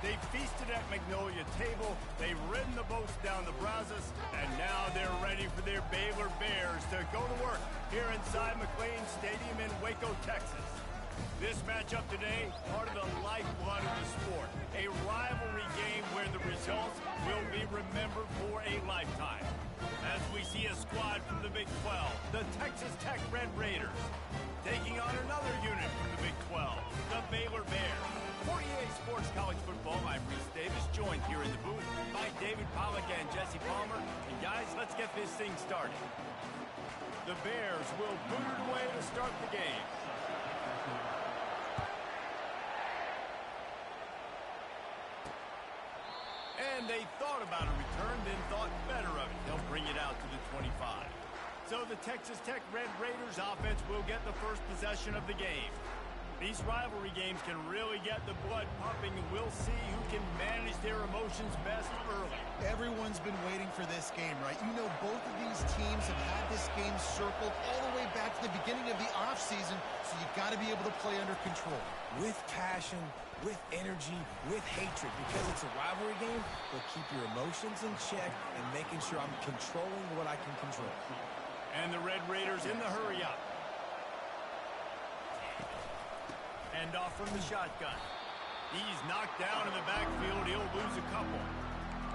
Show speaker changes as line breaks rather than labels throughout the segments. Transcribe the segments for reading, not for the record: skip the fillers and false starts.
They feasted at Magnolia Table, they've ridden the boats down the Brazos, and now they're ready for their Baylor Bears to go to work here inside McLean Stadium in Waco, Texas. This matchup today, part of the lifeblood of the sport, a rivalry game where the results will be remembered for a lifetime. As we see a squad from the Big 12, the Texas Tech Red Raiders, taking on another unit from the Big 12, the Baylor Bears. For EA Sports College Football, I'm Reese Davis, joined here in the booth by David Pollack and Jesse Palmer. And guys, let's get this thing started. The Bears will boot it away to start the game. And they thought about a return, then thought better of it. They'll bring it out to the 25. So the Texas Tech Red Raiders offense will get the first possession of the game. These rivalry games can really get the blood pumping, and we'll see who can manage their emotions best early.
Everyone's been waiting for this game, right? You know, both of these teams have had this game circled all the way back to the beginning of the offseason, so you got to be able to play under control.
With passion, with energy, with hatred, because it's a rivalry game, but keep your emotions in check and making sure I'm controlling what I can control.
And the Red Raiders in the hurry-up. Hand off from the shotgun. He's knocked down in the backfield. He'll lose a couple.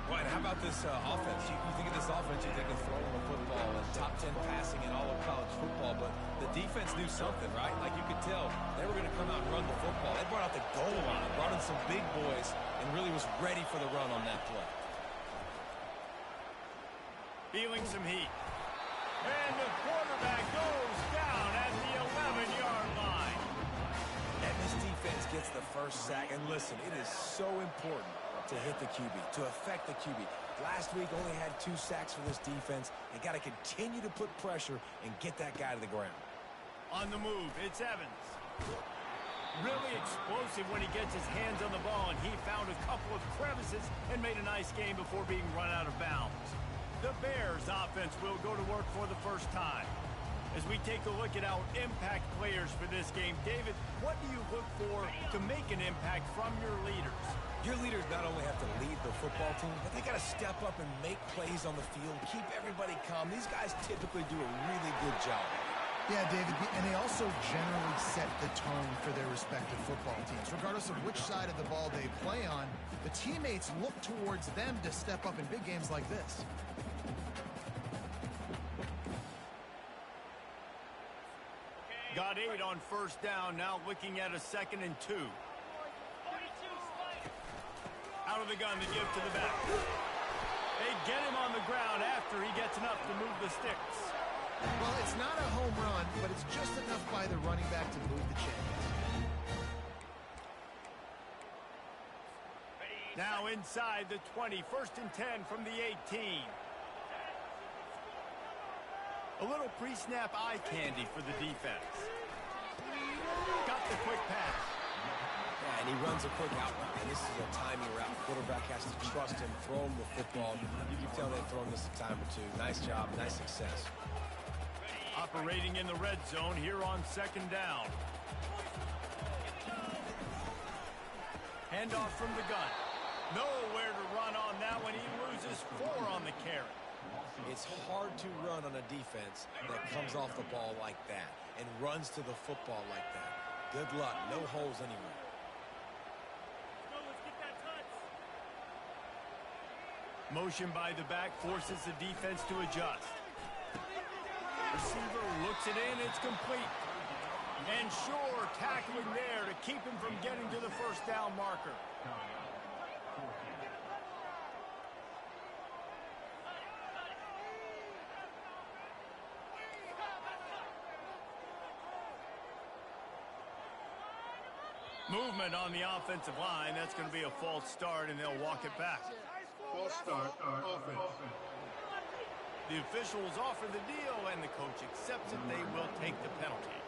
Well, and how about this offense? You think of this offense, you think of throwing the football and top 10 passing in all of college football, but the defense knew something, right? Like you could tell, they were going to come out and run the football. They brought out the goal line, brought in some big boys, and really was ready for the run on that play.
Feeling some heat. And the quarterback goes down at the 11-yard line.
And this defense gets the first sack. And listen, it is so important to hit the QB, to affect the QB. Last week only had 2 sacks for this defense. They got to continue to put pressure and get that guy to the ground.
On the move, it's Evans. Really explosive when he gets his hands on the ball, and he found a couple of crevices and made a nice game before being run out of bounds. The Bears offense will go to work for the first time. As we take a look at our impact players for this game, David, what do you look for to make an impact from your leaders?
Your leaders not only have to lead the football team, but they got to step up and make plays on the field, keep everybody calm. These guys typically do a really good job.
Yeah, David, and they also generally set the tone for their respective football teams. Regardless of which side of the ball they play on, the teammates look towards them to step up in big games like this.
Got 8 on first down, now looking at a 2nd and 2. Out of the gun, the give to the back. They get him on the ground after he gets enough to move the sticks.
Well, it's not a home run, but it's just enough by the running back to move the chains.
Now inside the 20, 1st and 10 from the 18. A little pre-snap eye candy for the defense. Got the quick pass.
Yeah, and he runs a quick out route. And this is a timing route. Quarterback has to trust him, throw him the football. You can tell they've thrown this a time or two. Nice job, nice success.
Operating in the red zone here on 2nd down. Handoff from the gun. Nowhere to run on that one. He loses 4 on the carry.
It's hard to run on a defense that comes off the ball like that and runs to the football like that. Good luck. No holes anywhere.
Motion by the back forces the defense to adjust. Receiver looks it in. It's complete. And Shore tackling there to keep him from getting to the first down marker. Movement on the offensive line. That's going to be a false start, and they'll walk it back.
False start, offense.
The officials offer the deal, and the coach accepts it. They will take the penalty.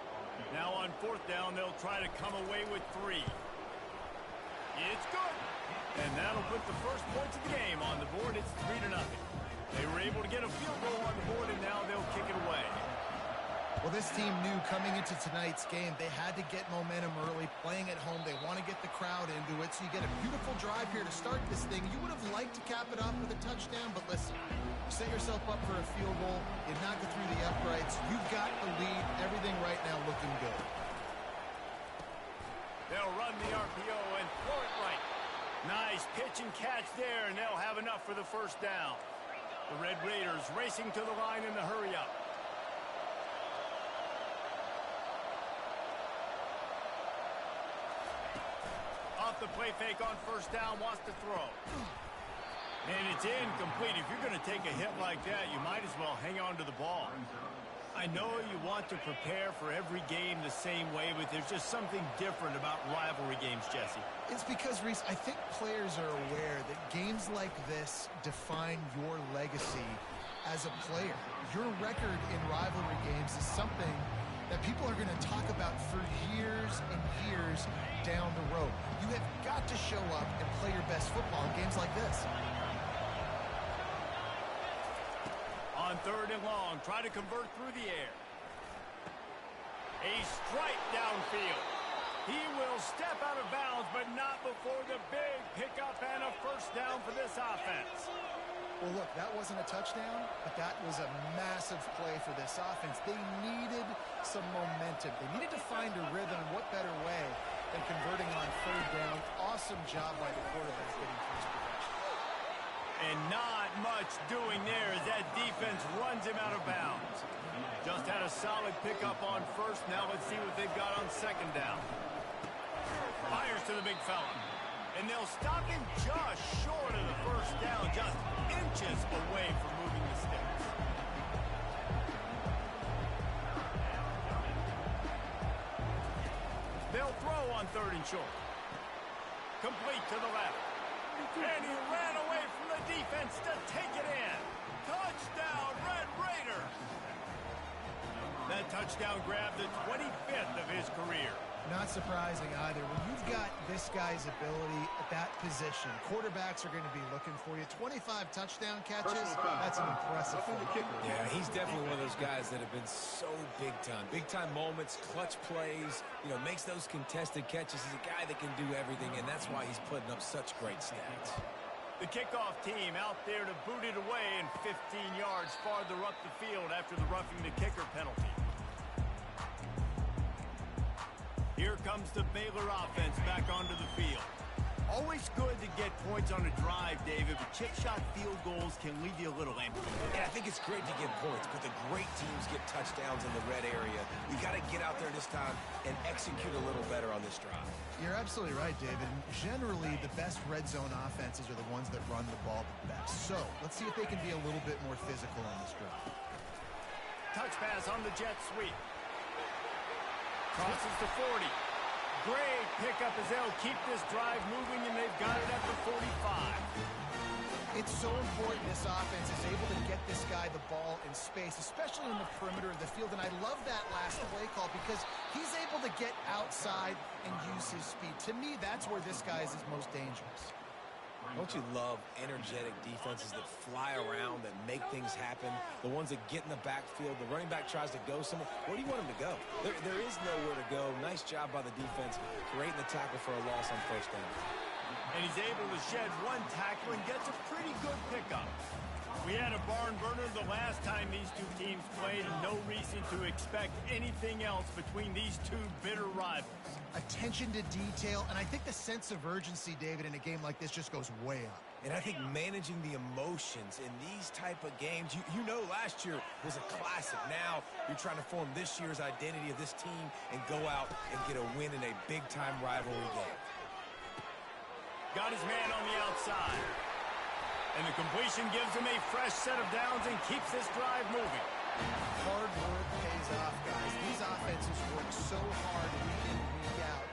Now on 4th down, they'll try to come away with 3. It's good. And that'll put the first points of the game on the board. It's 3-0. They were able to get a field goal on the board, and now they'll kick it away.
Well, Well, this team knew coming into tonight's game they had to get momentum early. Playing at home, they want to get the crowd into it. So you get a beautiful drive here to start this thing. You would have liked to cap it off with a touchdown, but listen, you set yourself up for a field goal. You knock it through the uprights. You've got the lead. Everything right now looking good.
They'll run the RPO and throw it right. Nice pitch and catch there, and they'll have enough for the first down. The Red Raiders racing to the line in the hurry-up. Off the play fake on first down, wants to throw. And it's incomplete. If you're going to take a hit like that, you might as well hang on to the ball. I know you want to prepare for every game the same way, but there's just something different about rivalry games, Jesse.
It's because, Reese, I think players are aware that games like this define your legacy as a player. Your record in rivalry games is something that people are going to talk about for years and years down the road. You have got to show up and play your best football in games like this.
On third and long, try to convert through the air. A strike downfield. He will step out of bounds, but not before the big pickup and a first down for this offense.
Well, look, that wasn't a touchdown, but that was a massive play for this offense. They needed some momentum. They needed to find a rhythm, and what better way than converting on third down. Awesome job by the quarterback getting through his progression.
And not much doing there as that defense runs him out of bounds. Just had a solid pickup on first. Now let's see what they've got on second down. Fires to the big fella. And they'll stop him just short of the first down, just inches away from moving the sticks. They'll throw on third and short. Complete to the left. And he ran away from the defense to take it in. Touchdown, Red Raiders! That touchdown grabbed the 25th of his career.
Not surprising either. When you've got this guy's ability at that position, quarterbacks are going to be looking for you. 25 touchdown catches, that's an impressive thing.
Yeah, he's definitely one of those guys that have been so big time. Big time moments, clutch plays, makes those contested catches. He's a guy that can do everything, and that's why he's putting up such great stats.
The kickoff team out there to boot it away and 15 yards farther up the field after the roughing the kicker penalty. Here comes the Baylor offense back onto the field. Always good to get points on a drive, David, but chip shot field goals can leave you a little empty.
Yeah, I think it's great to get points, but the great teams get touchdowns in the red area. You got to get out there this time and execute a little better on this drive.
You're absolutely right, David. And generally, the best red zone offenses are the ones that run the ball the best. So let's see if they can be a little bit more physical on this drive.
Touch pass on the jet sweep. Crosses to 40. Great pickup as they'll keep this drive moving, and they've got it at the 45.
It's so important this offense is able to get this guy the ball in space, especially in the perimeter of the field. And I love that last play call because he's able to get outside and use his speed. To me, that's where this guy is his most dangerous.
Don't you love energetic defenses that fly around, that make things happen? The ones that get in the backfield, the running back tries to go somewhere. Where do you want him to go? There is nowhere to go. Nice job by the defense, creating the tackle for a loss on first down.
And he's able to shed one tackle and gets a pretty good pickup. We had a barn burner the last time these two teams played, and no reason to expect anything else between these two bitter rivals.
Attention to detail, and I think the sense of urgency, David, in a game like this just goes way up.
And I think managing the emotions in these type of games, you know last year was a classic. Now you're trying to form this year's identity of this team and go out and get a win in a big-time rivalry game.
Got his man on the outside. And the completion gives him a fresh set of downs and keeps this drive moving.
Hard work pays off, guys. These offenses work so hard week in, week out,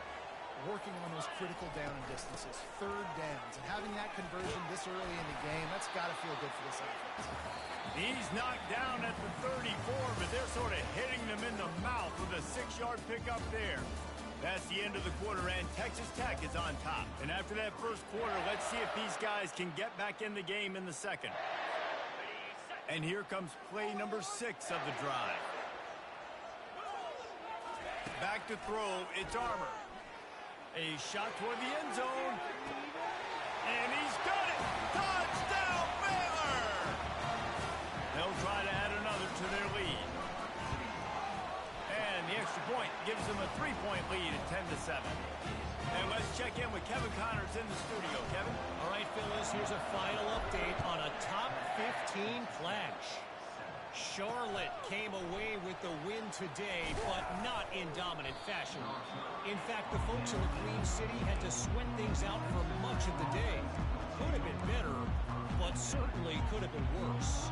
working on those critical down and distances, third downs. And having that conversion this early in the game, that's got to feel good for this offense.
He's knocked down at the 34, but they're sort of hitting them in the mouth with a 6-yard pickup there. That's the end of the quarter, and Texas Tech is on top. And after that first quarter, let's see if these guys can get back in the game in the second. And here comes play number 6 of the drive. Back to throw, it's Armour. A shot toward the end zone. And he's got it! Touchdown, Baylor! They'll try to add another to their lead. And the extra point gives them a 3-point lead at 10-7. And let's check in with Kevin Connors in the studio. Kevin?
All right, Phyllis, here's a final update on a top 15 clash. Charlotte came away with the win today, but not in dominant fashion. In fact, the folks in the Queen City had to sweat things out for much of the day. Could have been better, but certainly could have been worse.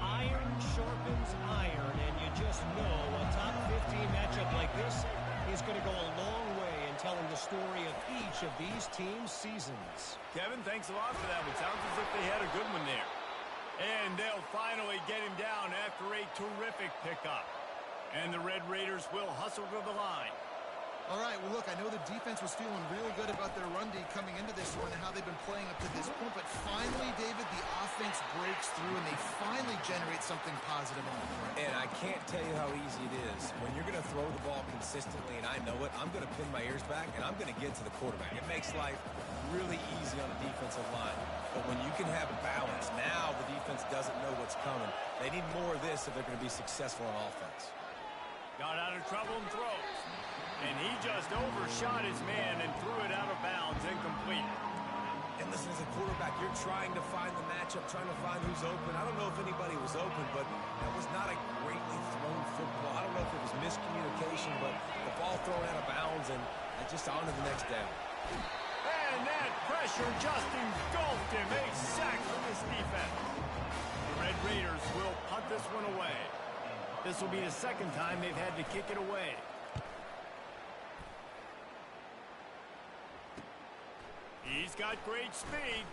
Iron sharpens iron, and you just know a top 15 matchup like this is going to go a long way in telling the story of each of these teams' seasons.
Kevin, thanks a lot for that. It sounds as if they had a good one there. And they'll finally get him down after a terrific pickup. And the Red Raiders will hustle to the line.
All right, well, look, I know the defense was feeling really good about their run D coming into this one and how they've been playing up to this point. But finally, David, the offense breaks through and they finally generate something positive on the play.
And I can't tell you how easy it is. When you're going to throw the ball consistently, and I know it, I'm going to pin my ears back, and I'm going to get to the quarterback. It makes life really easy on the defensive line. But when you can have balance, now the defense doesn't know what's coming. They need more of this if they're going to be successful on offense.
Got out of trouble and throws. And he just overshot his man and threw it out of bounds, incomplete.
And listen, as a quarterback, you're trying to find the matchup, trying to find who's open. I don't know if anybody was open, but that was not a greatly thrown football. I don't know if it was miscommunication, but the ball thrown out of bounds and just on to the next down.
And that pressure just engulfed him. A sack from this defense. The Red Raiders will punt this one away. This will be the second time they've had to kick it away. He's got great speed.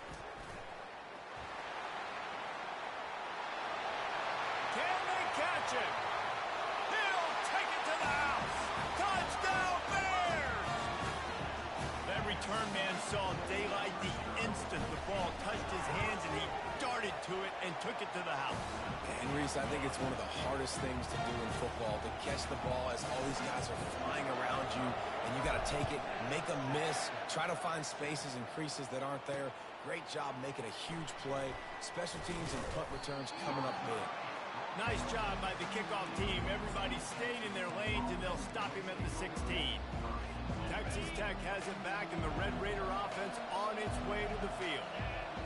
Can they catch it? He'll take it to the house. Touchdown, Bears! That return man saw daylight the instant the ball touched his hands, and he darted to it and took it to the house.
And Reese, I think it's one of the hardest things to do in football, to catch the ball as all these guys are flying around you, and you got to take it, make a miss, try to find spaces and creases that aren't there. Great job making a huge play. Special teams and punt returns coming up big.
Nice job by the kickoff team. Everybody stayed in their lanes, and they'll stop him at the 16. Texas Tech has it back, and the Red Raider offense on its way to the field.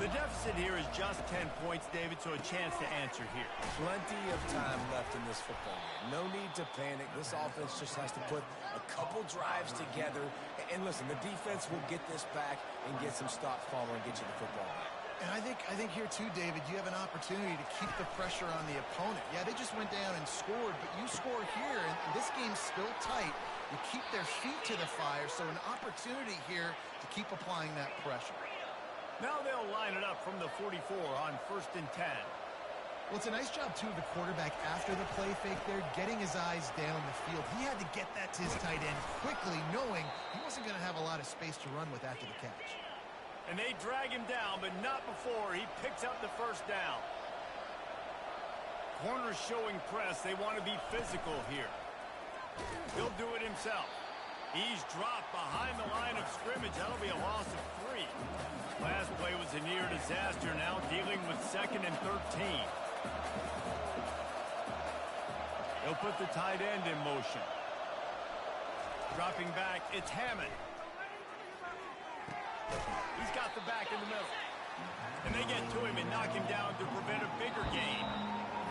The deficit here is just 10 points, David, so a chance to answer here.
Plenty of time left in this football game. No need to panic. This offense just has to put a couple drives together. And listen, the defense will get this back and get some stops following and get you the football back.
And I think here too, David, you have an opportunity to keep the pressure on the opponent. Yeah, they just went down and scored, but you score here, and this game's still tight. You keep their feet to the fire, so an opportunity here to keep applying that pressure.
Now they'll line it up from the 44 on 1st and 10.
Well, it's a nice job, too, of the quarterback after the play fake there, getting his eyes down the field. He had to get that to his tight end quickly, knowing he wasn't going to have a lot of space to run with after the catch.
And they drag him down, but not before he picks up the first down. Corners showing press. They want to be physical here. He'll do it himself. He's dropped behind the line of scrimmage. That'll be a loss of 3. Last play was a near disaster. Now dealing with 2nd and 13. He'll put the tight end in motion. Dropping back, it's Hammond. He's got the back in the middle. And they get to him and knock him down to prevent a bigger gain.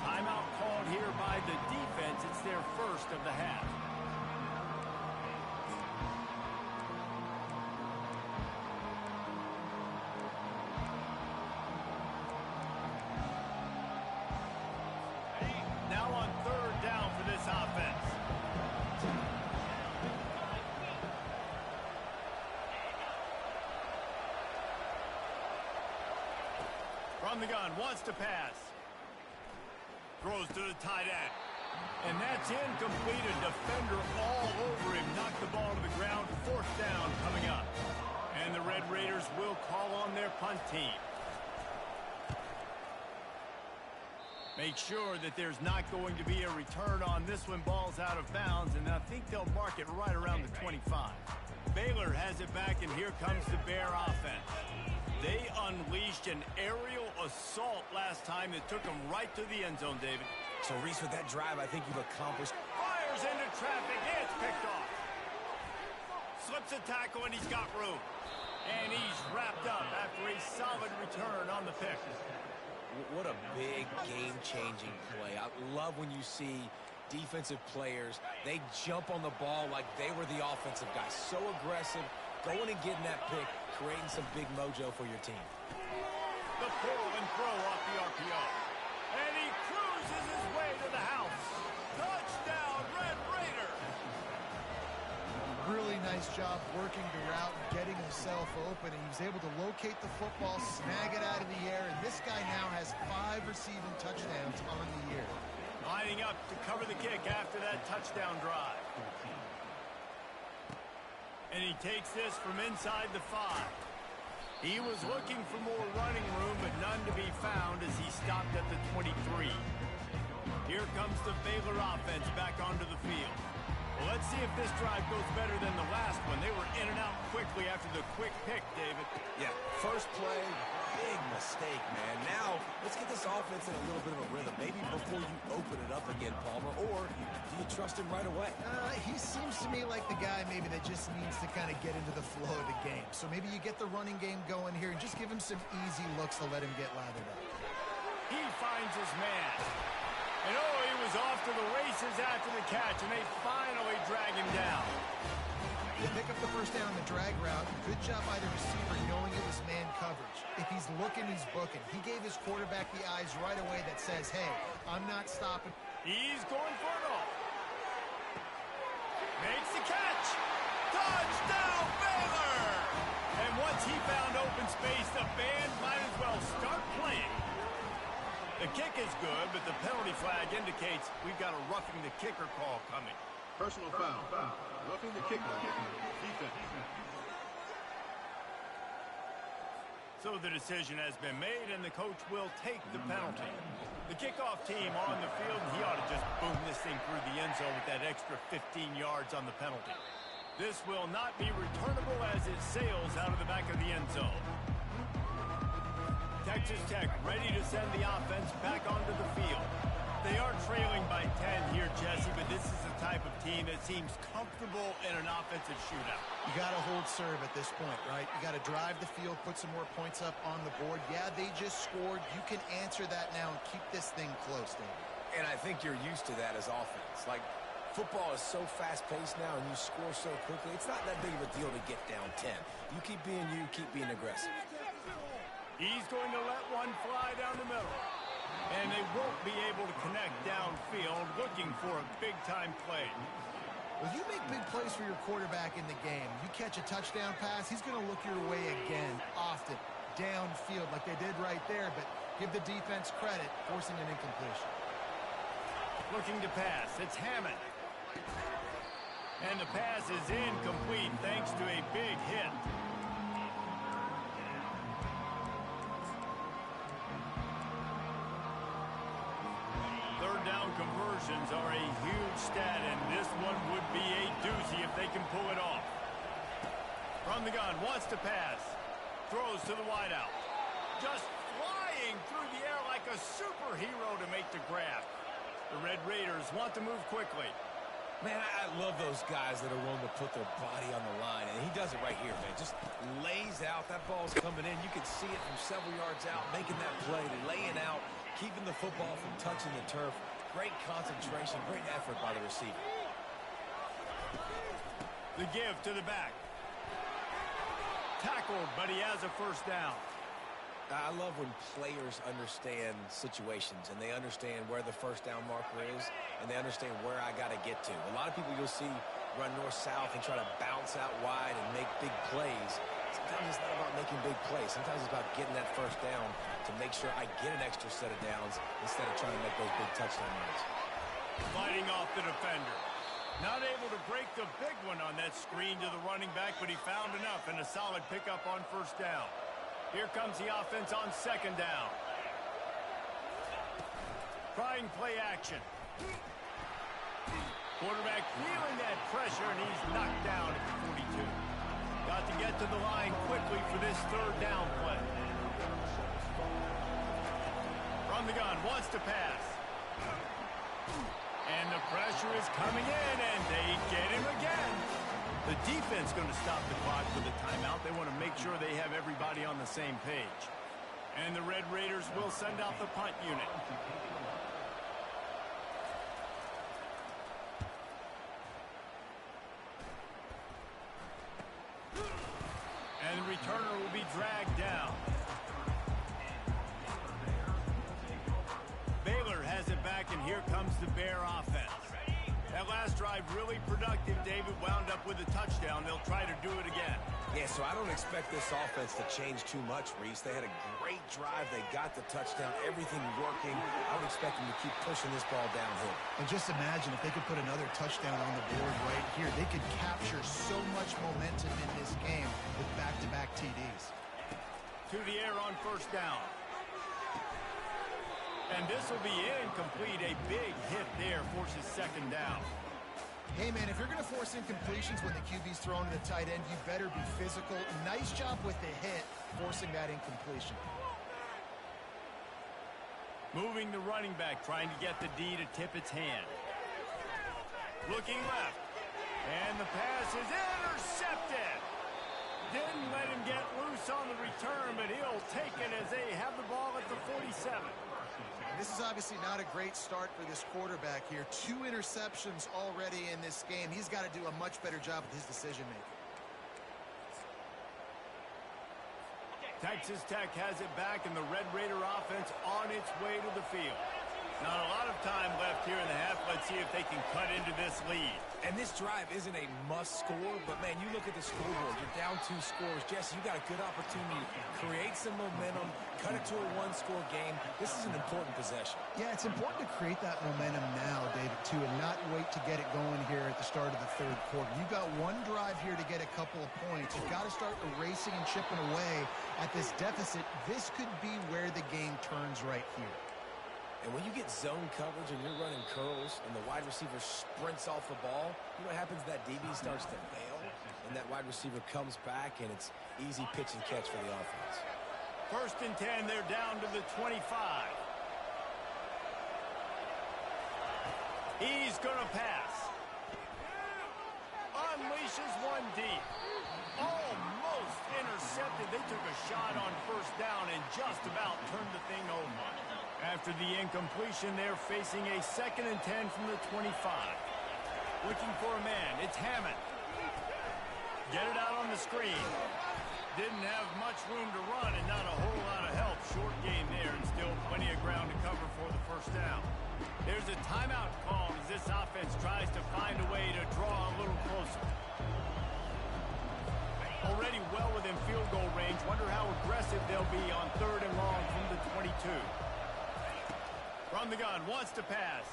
Timeout called here by the defense. It's their first of the half. Now on 3rd down for this offense. From the gun, wants to pass. Throws to the tight end. And that's incomplete. A defender all over him. Knocked the ball to the ground. 4th down coming up. And the Red Raiders will call on their punt team. Make sure that there's not going to be a return on this when ball's out of bounds, and I think they'll mark it right around the 25. Baylor has it back, and here comes the Bear offense. They unleashed an aerial assault last time that took them right to the end zone, David.
So, Reese, with that drive, I think you've accomplished.
Fires into traffic, and it's picked off. Slips a tackle, and he's got room. And he's wrapped up after a solid return on the pick.
What a big game-changing play. I love when you see defensive players, they jump on the ball like they were the offensive guys. So aggressive, going and getting that pick, creating some big mojo for your team.
The pull and throw off the RPO. And he cruises his way to the house. Touchdown, Red Raiders!
Really nice job working the route and getting himself open. And he was able to locate the football, snag it out of the air, and this guy now has 5 receiving touchdowns on the year.
Lining up to cover the kick after that touchdown drive. And he takes this from inside the 5. He was looking for more running room, but none to be found as he stopped at the 23. Here comes the Baylor offense back onto the field. Well, let's see if this drive goes better than the last one. They were in and out quickly after the quick pick, David.
Yeah, first play, big mistake, man. Now, let's get this offense in a little bit of a rhythm. Maybe before you open it up again, Palmer, or do you trust him right away?
He seems to me like the guy maybe that just needs to kind of get into the flow of the game. So maybe you get the running game going here and just give him some easy looks to let him get lathered up.
He finds his man. And oh, he was off to the races after the catch, and they finally drag him down.
They pick up the first down on the drag route. Good job by the receiver knowing it was man coverage. If he's looking, he's booking. He gave his quarterback the eyes right away that says, hey, I'm not stopping.
He's going for it all. Makes the catch. Touchdown, Baylor! And once he found open space, the band might as well start playing. The kick is good, but the penalty flag indicates we've got a roughing the kicker call coming.
Personal foul. Roughing the kicker. Defense.
So the decision has been made, and the coach will take the penalty. The kickoff team on the field, and he ought to just boom this thing through the end zone with that extra 15 yards on the penalty. This will not be returnable as it sails out of the back of the end zone. Texas Tech ready to send the offense back onto the field. They are trailing by 10 here, Jesse, but this is the type of team that seems comfortable in an offensive shootout.
You got to hold serve at this point, right? You got to drive the field, put some more points up on the board. Yeah, they just scored. You can answer that now and keep this thing close, David.
And I think you're used to that as offense. Like, football is so fast-paced now, and you score so quickly, it's not that big of a deal to get down 10. You keep being you, keep being aggressive.
He's going to let one fly down the middle. And they won't be able to connect downfield, looking for a big-time play.
Well, you make big plays for your quarterback in the game. You catch a touchdown pass, he's going to look your way again, often, downfield like they did right there, but give the defense credit, forcing an incompletion.
Looking to pass, it's Hammond. And the pass is incomplete thanks to a big hit. Third down conversions are a huge stat, and this one would be a doozy if they can pull it off. From the gun, wants to pass. Throws to the wideout. Just flying through the air like a superhero to make the grab. The Red Raiders want to move quickly.
Man, I love those guys that are willing to put their body on the line, and he does it right here, man. Just lays out. That ball's coming in. You can see it from several yards out, making that play, laying out, keeping the football from touching the turf. Great concentration, great effort by the receiver.
The give to the back. Tackled, but he has a first down.
I love when players understand situations and they understand where the first down marker is and they understand where I got to get to. A lot of people you'll see run north-south and try to bounce out wide and make big plays. Sometimes it's not about making big plays. Sometimes it's about getting that first down to make sure I get an extra set of downs instead of trying to make those big touchdown runs.
Fighting off the defender. Not able to break the big one on that screen to the running back, but he found enough and a solid pickup on first down. Here comes the offense on second down. Trying play action. Quarterback feeling that pressure, and he's knocked down at the 42. Got to get to the line quickly for this third down play. From the gun, wants to pass. And the pressure is coming in, and they get him again. The defense going to stop the clock with a timeout. They want to make sure they have everybody on the same page. And the Red Raiders will send out the punt unit. And the returner will be dragged down. Baylor has it back, and here comes the Bear offense. That last drive really productive. David wound up with a touchdown. They'll try to do it again.
Yeah, so I don't expect this offense to change too much, Reese. They had a great drive. They got the touchdown. Everything working. I would expect them to keep pushing this ball downhill.
And just imagine if they could put another touchdown on the board right here. They could capture so much momentum in this game with back-to-back TDs.
To the air on first down. And this will be incomplete. A big hit there forces second down.
Hey, man, if you're going to force incompletions when the QB's thrown to the tight end, you better be physical. Nice job with the hit, forcing that incompletion.
Moving the running back, trying to get the D to tip its hand. Looking left. And the pass is intercepted. Didn't let him get loose on the return, but he'll take it as they have the ball at the 47.
This is obviously not a great start for this quarterback here. 2 interceptions already in this game. He's got to do a much better job with his decision-making.
Texas Tech has it back, and the Red Raider offense on its way to the field. Not a lot of time left here in the half. Let's see if they can cut into this lead.
And this drive isn't a must score, but, man, you look at the scoreboard. You're down 2 scores. Jesse, you got a good opportunity to create some momentum, cut it to a 1-score game. This is an important possession.
Yeah, it's important to create that momentum now, David, too, and not wait to get it going here at the start of the third quarter. You've got one drive here to get a couple of points. You've got to start erasing and chipping away at this deficit. This could be where the game turns right here.
And when you get zone coverage and you're running curls and the wide receiver sprints off the ball, you know what happens? That DB starts to bail, and that wide receiver comes back, and it's easy pitch and catch for the offense.
First and 10, they're down to the 25. He's going to pass. Unleashes one deep. Almost intercepted. They took a shot on first down and just about turned the thing over. After the incompletion, they're facing a 2nd and 10 from the 25. Looking for a man. It's Hammond. Get it out on the screen. Didn't have much room to run and not a whole lot of help. Short game there and still plenty of ground to cover for the first down. There's a timeout called as this offense tries to find a way to draw a little closer. Already well within field goal range. Wonder how aggressive they'll be on 3rd and long from the 22. From the gun, wants to pass.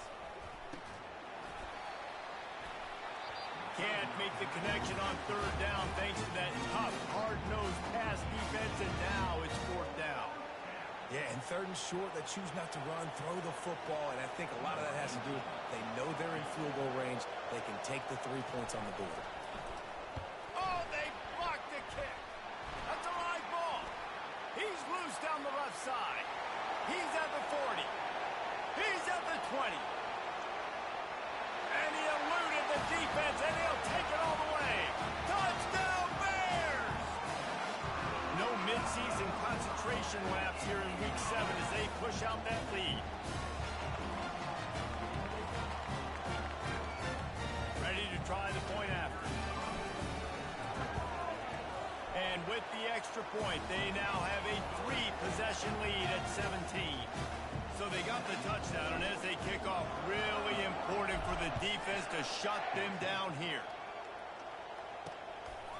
Can't make the connection on 3rd down thanks to that tough, hard-nosed pass defense, and now it's 4th down.
Yeah, and 3rd and short, they choose not to run, throw the football, and I think a lot of that has to do with they know they're in field goal range. They can take the 3 points on the board.
Oh, they blocked the kick. That's a live ball. He's loose down the left side. He's at the 40. He's at the 20. And he eluded the defense, and he'll take it all the way. Touchdown, Bears! No midseason concentration laps here in Week 7 as they push out that lead. Ready to try the point after. And with the extra point, they now have a 3-possession lead at 17. So they got the touchdown, and as they kick off, really important for the defense to shut them down here.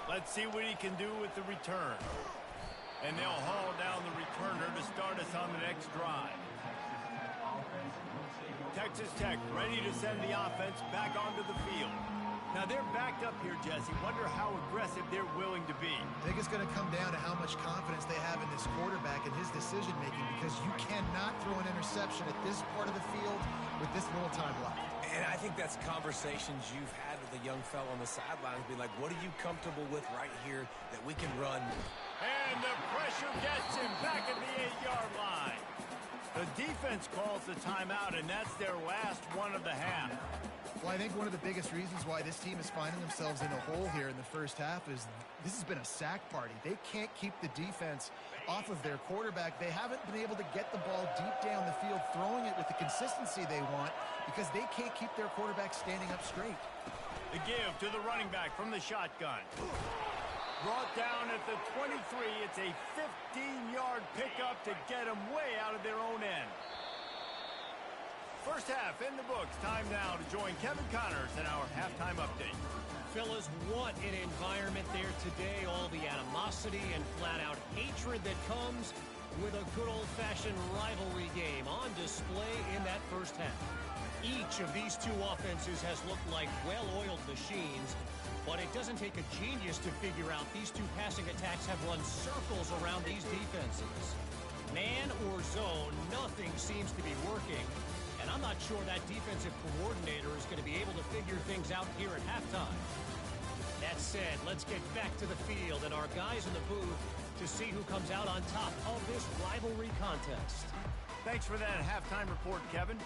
Let's see what he can do with the return. And they'll haul down the returner to start us on the next drive. Texas Tech ready to send the offense back onto the field. Now they're backed up here, Jesse. Wonder how aggressive they're willing to be.
I think it's going to come down to how much confidence they have in this quarterback and his decision-making, because you cannot throw an interception at this part of the field with this little time left.
And I think that's conversations you've had with a young fellow on the sidelines, being like, what are you comfortable with right here that we can run?
And the pressure gets him back at the 8-yard line. The defense calls the timeout, and that's their last one of the half.
Well, I think one of the biggest reasons why this team is finding themselves in a hole here in the first half is this has been a sack party. They can't keep the defense off of their quarterback. They haven't been able to get the ball deep down the field, throwing it with the consistency they want, because they can't keep their quarterback standing up straight.
The give to the running back from the shotgun. Brought down at the 23. It's a 15-yard pickup to get them way out of their own end. First half in the books. Time now to join Kevin Connors in our halftime update.
Fellas, what an environment there today. All the animosity and flat-out hatred that comes with a good old-fashioned rivalry game on display in that first half. Each of these two offenses has looked like well-oiled machines, but it doesn't take a genius to figure out these two passing attacks have run circles around these defenses. Man or zone, nothing seems to be working. And I'm not sure that defensive coordinator is going to be able to figure things out here at halftime. That said, let's get back to the field and our guys in the booth to see who comes out on top of this rivalry contest.
Thanks for that halftime report, Kevin.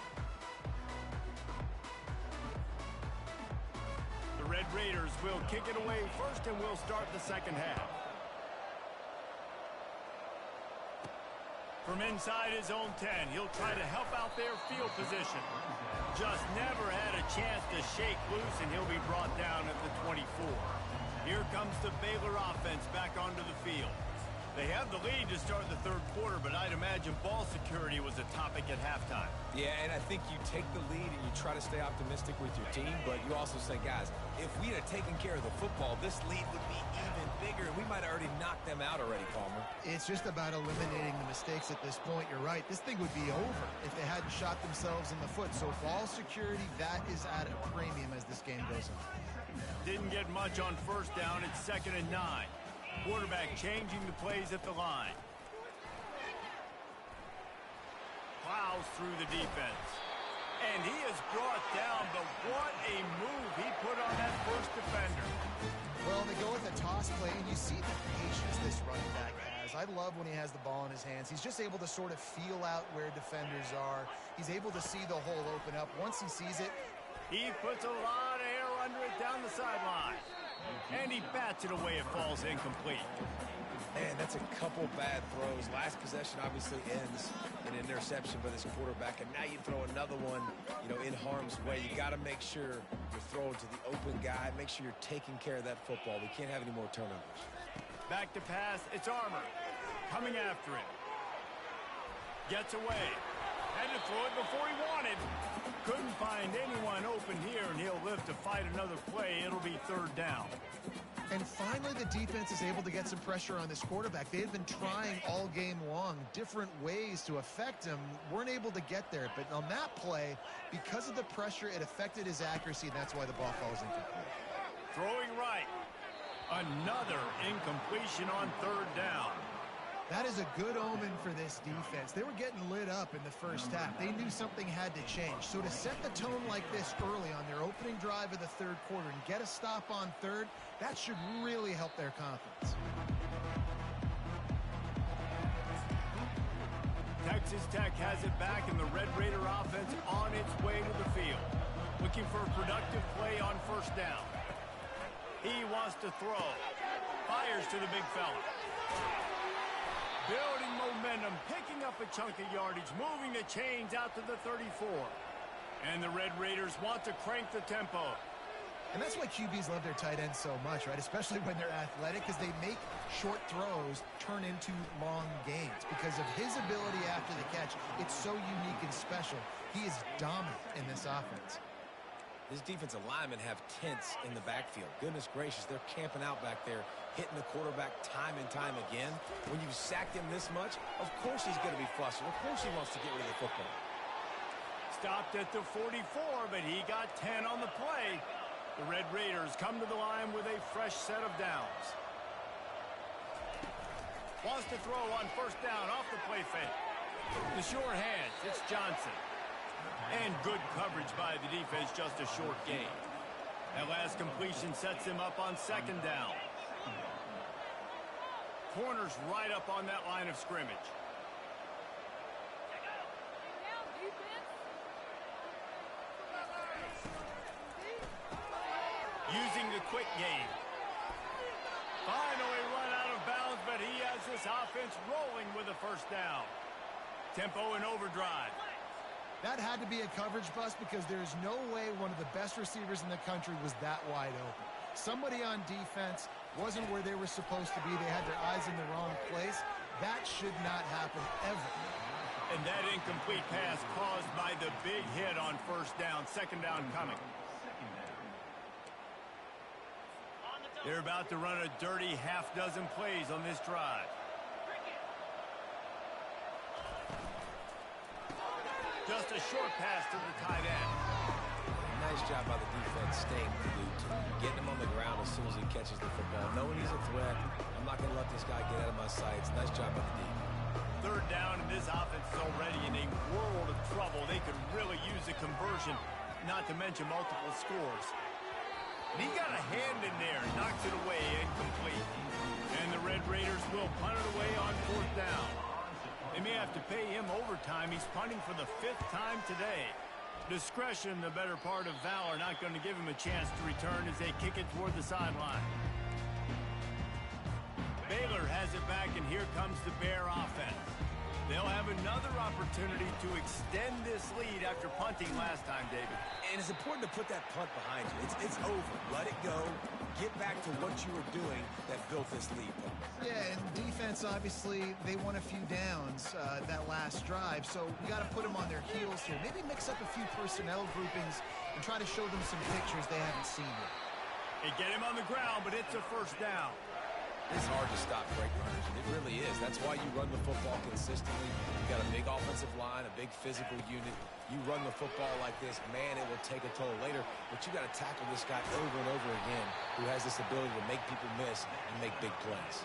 The Red Raiders will kick it away first, and we'll start the second half. From inside his own 10, he'll try to help out their field position. Just never had a chance to shake loose, and he'll be brought down at the 24. Here comes the Baylor offense back onto the field. They have the lead to start the third quarter, but I'd imagine ball security was a topic at halftime.
Yeah, and I think you take the lead and you try to stay optimistic with your team, but you also say, guys, if we had taken care of the football, this lead would be even bigger, and we might have already knocked them out already, Palmer.
It's just about eliminating the mistakes at this point. You're right. This thing would be over if they hadn't shot themselves in the foot. So ball security, that is at a premium as this game goes on.
Didn't get much on first down. It's 2nd and 9. Quarterback changing the plays at the line. Plows through the defense. And he is brought down, but what a move he put on that first defender.
Well, they go with a toss play, and you see the patience this running back has. I love when he has the ball in his hands. He's just able to sort of feel out where defenders are. He's able to see the hole open up. Once he sees it,
he puts a lot of air under it down the sideline. And he bats it away. It falls incomplete.
Man, that's a couple bad throws. Last possession obviously ends in an interception by this quarterback, and now you throw another one, in harm's way. You got to make sure you're throwing to the open guy. Make sure you're taking care of that football. We can't have any more turnovers.
Back to pass. It's Armour coming after him. Gets away. Had to throw it before he wanted. Couldn't find anyone open here, and he'll live to fight another play. It'll be 3rd down.
And finally, the defense is able to get some pressure on this quarterback. They had been trying all game long different ways to affect him. Weren't able to get there. But on that play, because of the pressure, it affected his accuracy, and that's why the ball falls incomplete.
Throwing right. Another incompletion on 3rd down.
That is a good omen for this defense. They were getting lit up in the first half. They knew something had to change. So to set the tone like this early on their opening drive of the third quarter and get a stop on third, that should really help their confidence.
Texas Tech has it back, and the Red Raider offense on its way to the field. Looking for a productive play on first down. He wants to throw. Fires to the big fella. Building momentum, picking up a chunk of yardage, moving the chains out to the 34. And the Red Raiders want to crank the tempo.
And that's why QBs love their tight ends so much, right? Especially when they're athletic, because they make short throws turn into long gains. Because of his ability after the catch, it's so unique and special. He is dominant in this offense.
This defensive linemen have tents in the backfield. Goodness gracious, they're camping out back there, hitting the quarterback time and time again. When you sack him this much, of course he's going to be flustered. Of course he wants to get rid of the football.
Stopped at the 44, but he got 10 on the play. The Red Raiders come to the line with a fresh set of downs. Wants to throw on first down off the play fake. The short hands, it's Johnson. And good coverage by the defense, just a short gain. That last completion sets him up on second down. Corner's right up on that line of scrimmage. Using the quick game. Finally run out of bounds, but he has this offense rolling with a first down. Tempo and overdrive.
That had to be a coverage bust because there's no way one of the best receivers in the country was that wide open. Somebody on defense wasn't where they were supposed to be. They had their eyes in the wrong place. That should not happen ever.
And that incomplete pass caused by the big hit on first down. Second down coming. They're about to run a dirty half-dozen plays on this drive. Just a short pass to the tight end.
Nice job by the defense staying glued to him, getting him on the ground as soon as he catches the football. Knowing he's a threat, I'm not going to let this guy get out of my sights. Nice job by the defense.
Third down, and this offense is already in a world of trouble. They could really use a conversion, not to mention multiple scores. And he got a hand in there, knocks it away, incomplete. And the Red Raiders will punt it away on fourth down. They may have to pay him overtime. He's punting for the 5th time today. Discretion, the better part of valor, not going to give him a chance to return as they kick it toward the sideline. Baylor has it back, and here comes the Bear offense. They'll have another opportunity to extend this lead after punting last time, David.
And it's important to put that punt behind you. It's over. Let it go. Get back to what you were doing that built this lead.
Yeah, and defense, obviously, they won a few downs that last drive, so we got to put them on their heels here. Maybe mix up a few personnel groupings and try to show them some pictures they haven't seen yet.
They get him on the ground, but it's a first down.
It's hard to stop great runners. It really is. That's why you run the football consistently. You got a big offensive line, a big physical unit. You run the football like this, man, it will take a toll later. But you got to tackle this guy over and over again who has this ability to make people miss and make big plays.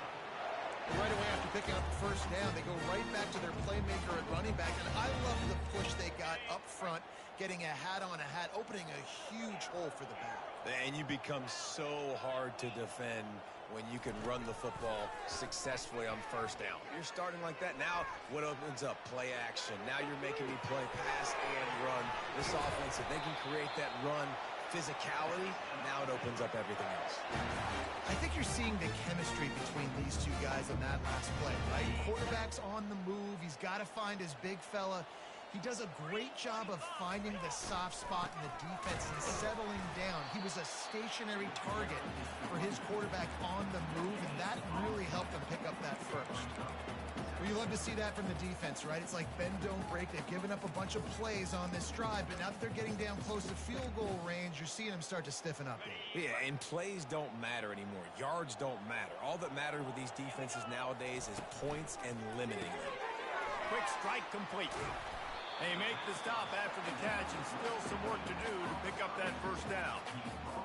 Right away after picking up the first down, they go right back to their playmaker at running back. And I love the push they got up front, getting a hat on a hat, opening a huge hole for the back.
And you become so hard to defend when you can run the football successfully on first down. You're starting like that. Now, what opens up? Play action. Now you're making me play pass and run. This offense, if they can create that run physicality, now it opens up everything else.
I think you're seeing the chemistry between these two guys on that last play, right? Quarterback's on the move. He's got to find his big fella. He does a great job of finding the soft spot in the defense and settling down. He was a stationary target for his quarterback on the move, and that really helped him pick up that first. Well, you love to see that from the defense, right? It's like bend, don't break. They've given up a bunch of plays on this drive, but now that they're getting down close to field goal range, you're seeing them start to stiffen up.
Yeah, and plays don't matter anymore. Yards don't matter. All that matters with these defenses nowadays is points and limiting them.
Quick strike complete. They make the stop after the catch and still some work to do to pick up that first down.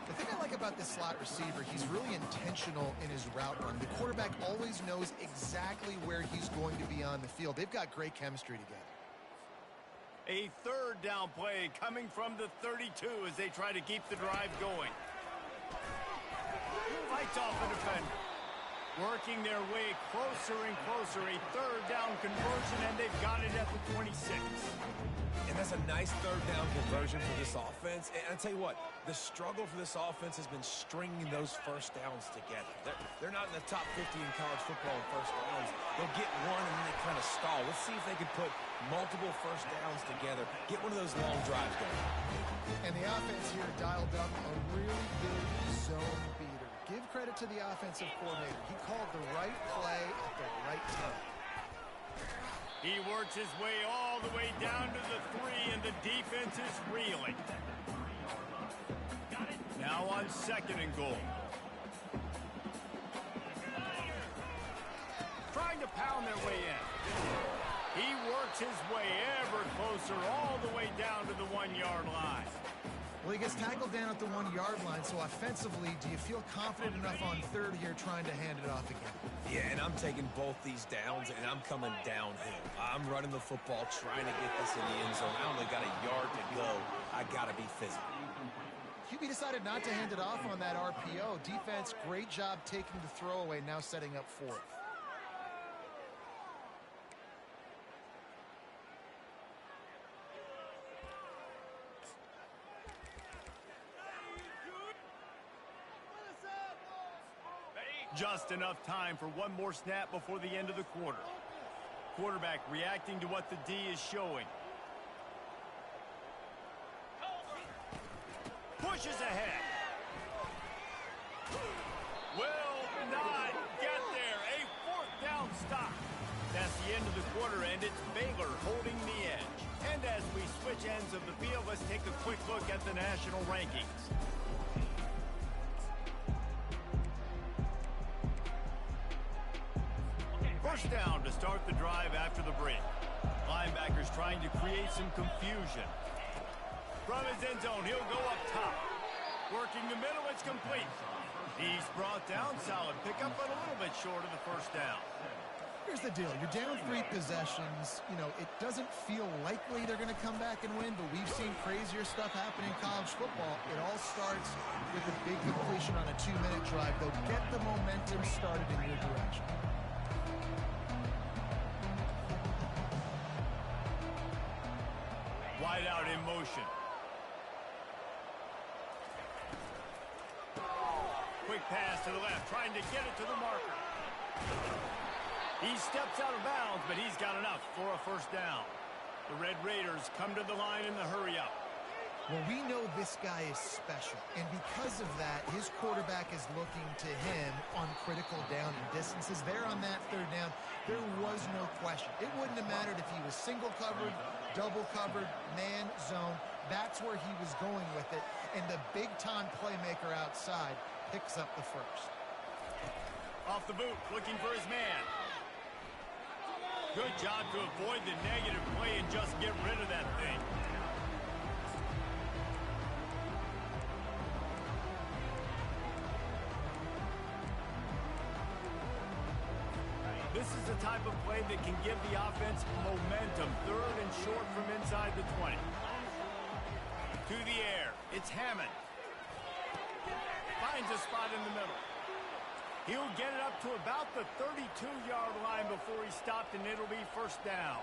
The thing I like about this slot receiver, he's really intentional in his route run. The quarterback always knows exactly where he's going to be on the field. They've got great chemistry together.
A third down play coming from the 32 as they try to keep the drive going. Fights off the defender. Working their way closer and closer. A third down conversion, and they've got it at the 26.
And that's a nice third down conversion for this offense. And I'll tell you what, the struggle for this offense has been stringing those first downs together. They're not in the top 50 in college football in first downs. They'll get one and then they kind of stall. Let's see if they can put multiple first downs together, get one of those long drives going.
And the offense here dialed up a really good zone beater. Give credit to the offensive coordinator. He called the right play at the right time.
He works his way all the way down to the 3, and the defense is reeling. Now on second and goal. Trying to pound their way in. He works his way ever closer all the way down to the 1-yard line.
Well, he gets tackled down at the 1-yard line, so offensively, do you feel confident enough on third here trying to hand it off again?
Yeah, and I'm taking both these downs, and I'm coming downhill. I'm running the football, trying to get this in the end zone. I only got a yard to go. I got to be physical.
QB decided not to hand it off on that RPO. Defense, great job taking the throwaway, now setting up fourth.
Just enough time for one more snap before the end of the quarter. Quarterback reacting to what the D is showing. Pushes ahead. Will not get there. A fourth down stop. That's the end of the quarter, and it's Baylor holding the edge. And as we switch ends of the field, let's take a quick look at the national rankings. First down to start the drive after the break. Linebackers trying to create some confusion. From his end zone, he'll go up top. Working the middle, it's complete. He's brought down, solid pickup, but a little bit short of the first down.
Here's the deal. You're down 3 possessions. You know, it doesn't feel likely they're going to come back and win, but we've seen crazier stuff happen in college football. It all starts with a big completion on a 2-minute drive. They'll get the momentum started in your direction.
Wide out in motion. Quick pass to the left, trying to get it to the marker. He steps out of bounds, but he's got enough for a first down. The Red Raiders come to the line in the hurry-up.
Well, we know this guy is special, and because of that, his quarterback is looking to him on critical down and distances. There on that third down, there was no question. It wouldn't have mattered if he was single covered, double covered, man, zone. That's where he was going with it, and the big-time playmaker outside picks up the first.
Off the boot, looking for his man. Good job to avoid the negative play and just get rid of that thing. This is the type of play that can give the offense momentum. Third and short from inside the 20. To the air, it's Hammond. Finds a spot in the middle. He'll get it up to about the 32-yard line before he stopped, and it'll be first down.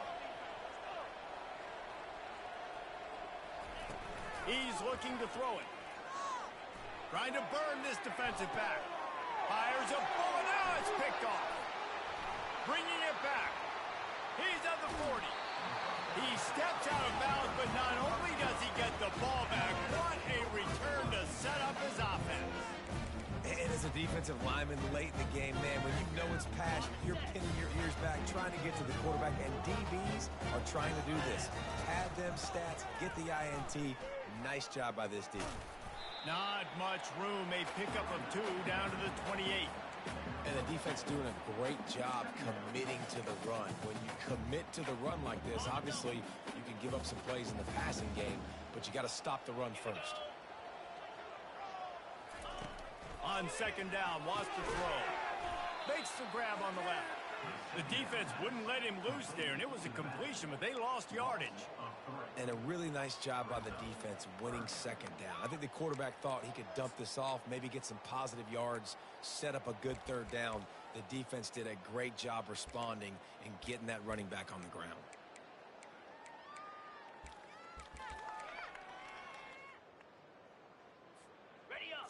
He's looking to throw it. Trying to burn this defensive back. Fires a bullet. Now it's picked off. Bringing it back. He's at the 40. He steps out of bounds, but not only does he get the ball back, what a return to set up his offense.
And as a defensive lineman late in the game, man, when you know it's passion, you're pinning your ears back, trying to get to the quarterback, and DBs are trying to do this. Pad them stats, get the INT. Nice job by this D.
Not much room. A pickup of 2 down to the 28.
And the defense doing a great job committing to the run. When you commit to the run like this, obviously you can give up some plays in the passing game, but you got to stop the run first.
On second down, wants to throw. Makes the grab on the left. The defense wouldn't let him loose there, and it was a completion, but they lost yardage.
And a really nice job by the defense winning second down. I think the quarterback thought he could dump this off, maybe get some positive yards, set up a good third down. The defense did a great job responding and getting that running back on the ground.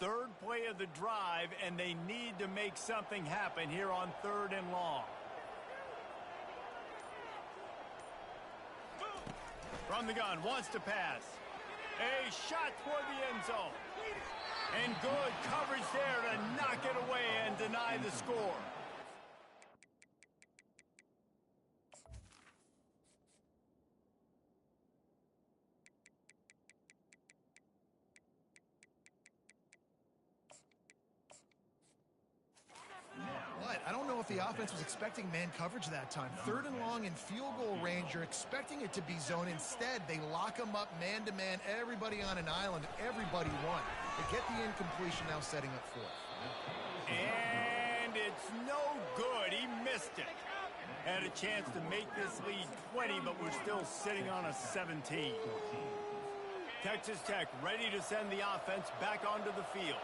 Third play of the drive, and they need to make something happen here on 3rd and long. From the gun, wants to pass. A shot toward the end zone. And good coverage there to knock it away and deny the score.
I don't know if the offense was expecting man coverage that time. 3rd and long in field goal range, you're expecting it to be zone. Instead, they lock them up man-to-man, everybody on an island, everybody won. They get the incompletion, now setting up 4th.
And it's no good. He missed it. Had a chance to make this lead 20, but we're still sitting on a 17. Texas Tech ready to send the offense back onto the field.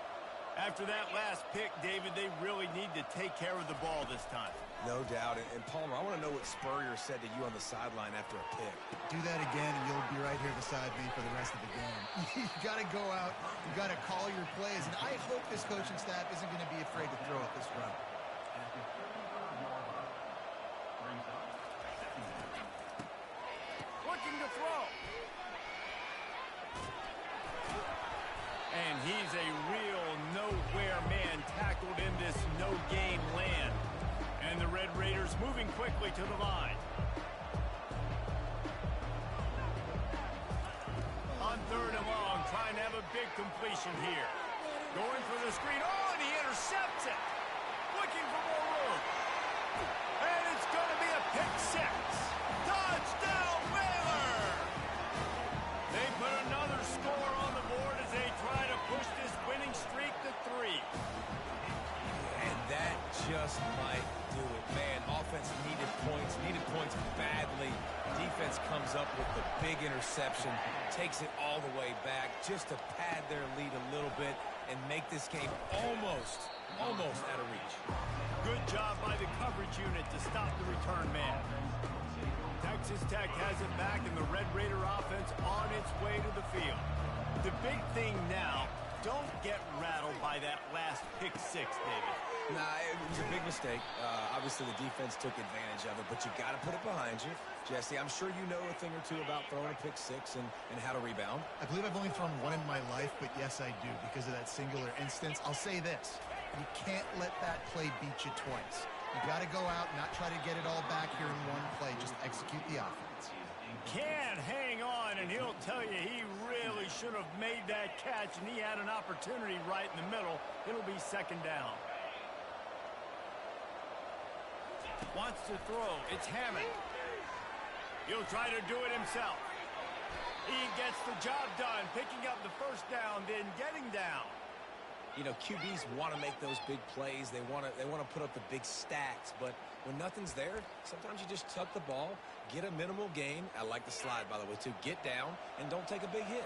After that last pick, David, they really need to take care of the ball this time.
No doubt. And Palmer, I want to know what Spurrier said to you on the sideline after a pick.
Do that again, and you'll be right here beside me for the rest of the game. You got to go out. You got to call your plays. And I hope this coaching staff isn't going to be afraid to throw at this run.
Looking to throw. And he's a real nowhere man tackled in this no-game land. And the Red Raiders moving quickly to the line. On 3rd and long, trying to have a big completion here. Going for the screen. Oh, and he intercepts it. Looking for more room. And it's going to be a pick 6. Touchdown, Baylor! They put another score on the board as they try to push this winning streak to 3.
And that just might do it. Man, offense needed points badly. Defense comes up with the big interception, takes it all the way back just to pad their lead a little bit and make this game almost out of reach.
Good job by the coverage unit to stop the return man. Texas Tech has it back, and the Red Raider offense on its way to the field. The big thing now, don't get rattled by that last pick 6, David.
Nah, it was a big mistake. Obviously, the defense took advantage of it, but you got to put it behind you. Jesse, I'm sure you know a thing or two about throwing a pick 6 and how to rebound.
I believe I've only thrown one in my life, but yes, I do, because of that singular instance. I'll say this. You can't let that play beat you twice. You got to go out and not try to get it all back here in one play. Just execute the offense.
Can hang on, and he'll tell you he really should have made that catch, and he had an opportunity right in the middle. It'll be 2nd down. Wants to throw. It's Hammond. He'll try to do it himself. He gets the job done, picking up the 1st down, then getting down.
You know, QBs want to make those big plays. They want to put up the big stats, but when nothing's there, sometimes you just tuck the ball, get a minimal gain. I like the slide, by the way, too. Get down and don't take a big hit.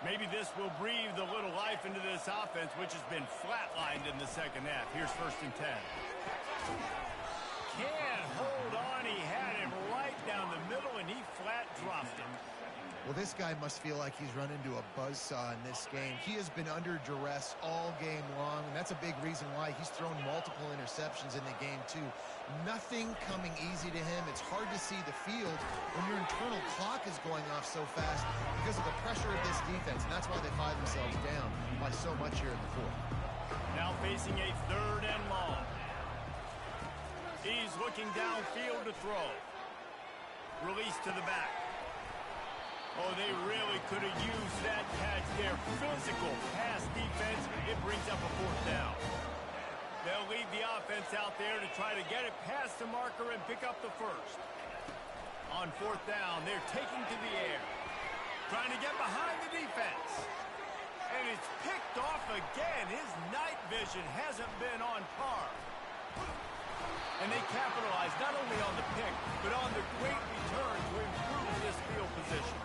Maybe this will breathe a little life into this offense, which has been flatlined in the 2nd half. Here's 1st and 10. Can't hold on. He had him right down the middle, and he flat dropped him.
Well, this guy must feel like he's run into a buzzsaw in this game. He has been under duress all game long, and that's a big reason why he's thrown multiple interceptions in the game, too. Nothing coming easy to him. It's hard to see the field when your internal clock is going off so fast because of the pressure of this defense, and that's why they find themselves down by so much here in the 4th.
Now facing a 3rd and long. He's looking downfield to throw. Release to the back. Oh, they really could have used that catch there. Physical pass defense. It brings up a 4th down. They'll lead the offense out there to try to get it past the marker and pick up the 1st. On 4th down, they're taking to the air. Trying to get behind the defense. And it's picked off again. His night vision hasn't been on par. And they capitalize not only on the pick, but on the great return to improve this field position.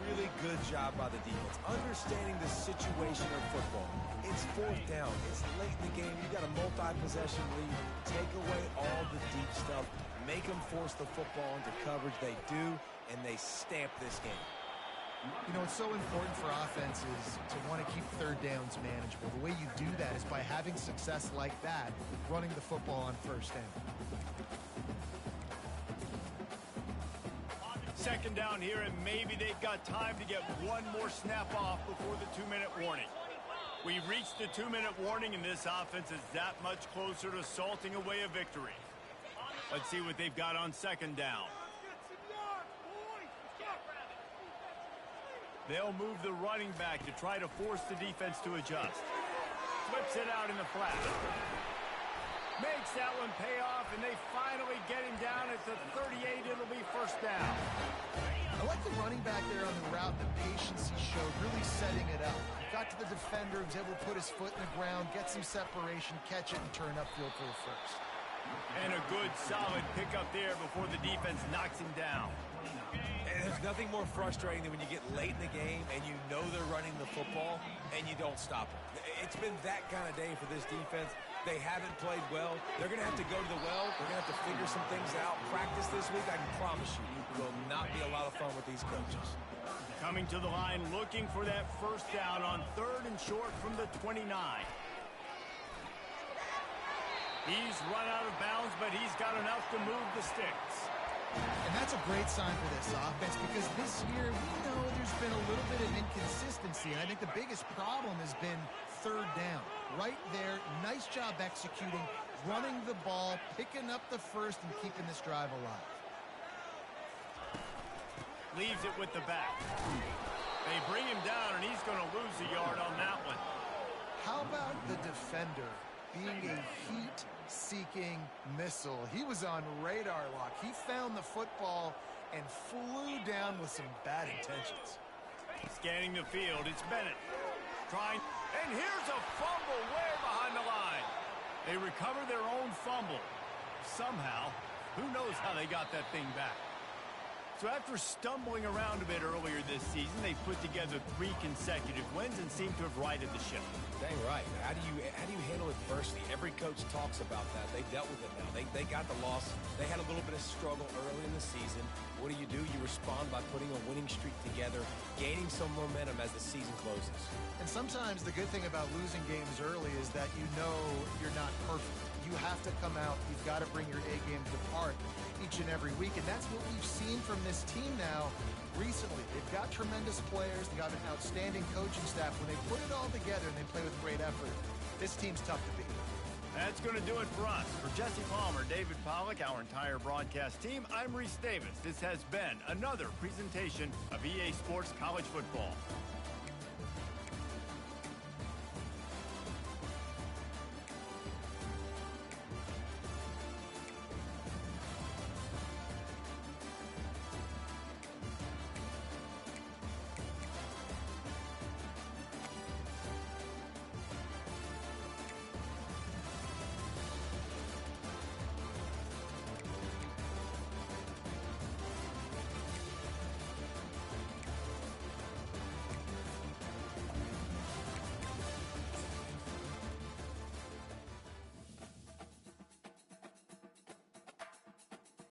Really good job by the defense, understanding the situation of football. It's 4th down. It's late in the game. You got a multi-possession lead. Take away all the deep stuff. Make them force the football into coverage. They do, and they stamp this game.
You know, it's so important for offenses to want to keep 3rd downs manageable. The way you do that is by having success like that, running the football on 1st down.
2nd down here, and maybe they've got time to get one more snap off before the 2-minute warning. We've reached the 2-minute warning, and this offense is that much closer to salting away a victory. Let's see what they've got on 2nd down. They'll move the running back to try to force the defense to adjust. Flips it out in the flat. Makes that one pay off, and they finally get him down at the 38. It'll be first down.
I like the running back there on the route, the patience he showed, really setting it up. He got to the defender, was able to put his foot in the ground, get some separation, catch it, and turn upfield for the first.
And a good, solid pickup there before the defense knocks him down.
And there's nothing more frustrating than when you get late in the game and you know they're running the football and you don't stop them. It's been that kind of day for this defense. They haven't played well. They're going to have to go to the well. They're going to have to figure some things out. Practice this week, I can promise you, will not be a lot of fun with these coaches.
Coming to the line, looking for that first down on 3rd and short from the 29. He's run out of bounds, but he's got enough to move the sticks.
And that's a great sign for this offense because this year we know there's been a little bit of inconsistency. And I think the biggest problem has been 3rd down. Right there, nice job executing, running the ball, picking up the first, and keeping this drive alive.
Leaves it with the back. They bring him down, and he's going to lose a yard on that one.
How about the defender being a heat-seeking missile? He was on radar lock. He found the football and flew down with some bad intentions.
Scanning the field, it's Bennett. Trying, and here's a fumble way behind the line. They recover their own fumble. Somehow, who knows how they got that thing back. So after stumbling around a bit earlier this season, they put together 3 consecutive wins and seem to have righted the ship.
Dang right. How do you handle adversity? Every coach talks about that. They dealt with it now. They got the loss. They had a little bit of struggle early in the season. What do? You respond by putting a winning streak together, gaining some momentum as the season closes.
And sometimes the good thing about losing games early is that you know you're not perfect. You have to come out. You've got to bring your A game to part each and every week. And that's what we've seen from this team now recently. They've got tremendous players. They've got an outstanding coaching staff. When they put it all together and they play with great effort, this team's tough to beat.
That's going to do it for us. For Jesse Palmer, David Pollack, our entire broadcast team, I'm Reese Davis. This has been another presentation of EA Sports College Football.